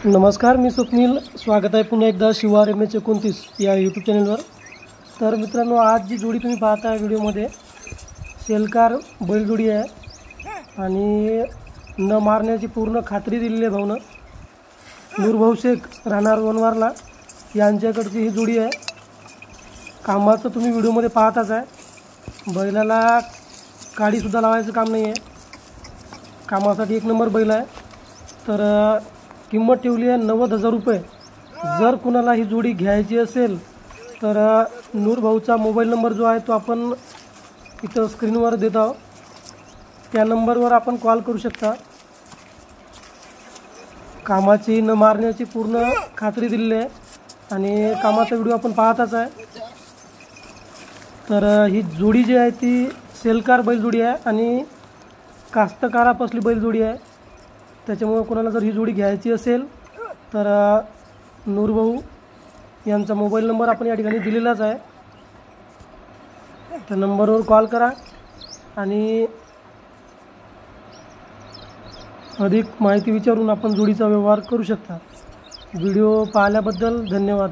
नमस्कार, मी स्वप्नील. स्वागत आहे पुन्हा एकदा शिवार MH29 या यूट्यूब चॅनलवर. तर मित्रांनो, आज जी जोडी तुम्ही पाहता व्हिडिओमध्ये सेलकार बैलजोडी आहे आणि न मारण्याची पूर्ण खात्री दिलेली आहे भाऊनं. नूरभाऊ शेख राहणार वनवारला यांच्याकडची ही जोडी आहे. कामाचं तुम्ही व्हिडिओमध्ये पाहताच आहे. बैलाला काडीसुद्धा लावायचं काम नाही आहे. कामासाठी एक नंबर बैल आहे. तर किंमत ठेवली आहे 90,000 रुपये. जर कुणाला ही जोडी घ्यायची असेल तर नूरभाऊचा मोबाईल नंबर जो आहे तो आपण इथं स्क्रीनवर देत आहोत. त्या नंबरवर आपण कॉल करू शकता. कामाची न मारण्याची पूर्ण खात्री दिलेली आहे आणि कामाचा व्हिडिओ आपण पाहताच आहे. तर ही जोडी जी आहे ती सेलकार बैलजोडी आहे आणि कास्तकारापासली बैलजोडी आहे. त्याच्यामुळे कोणाला जर ही जोडी घ्यायची असेल तर नूरभाऊ यांचा मोबाईल नंबर आपण या ठिकाणी दिलेलाच आहे. त्या नंबरवर कॉल करा आणि अधिक माहिती विचारून आपण जोडीचा व्यवहार करू शकता. व्हिडिओ पाहिल्याबद्दल धन्यवाद.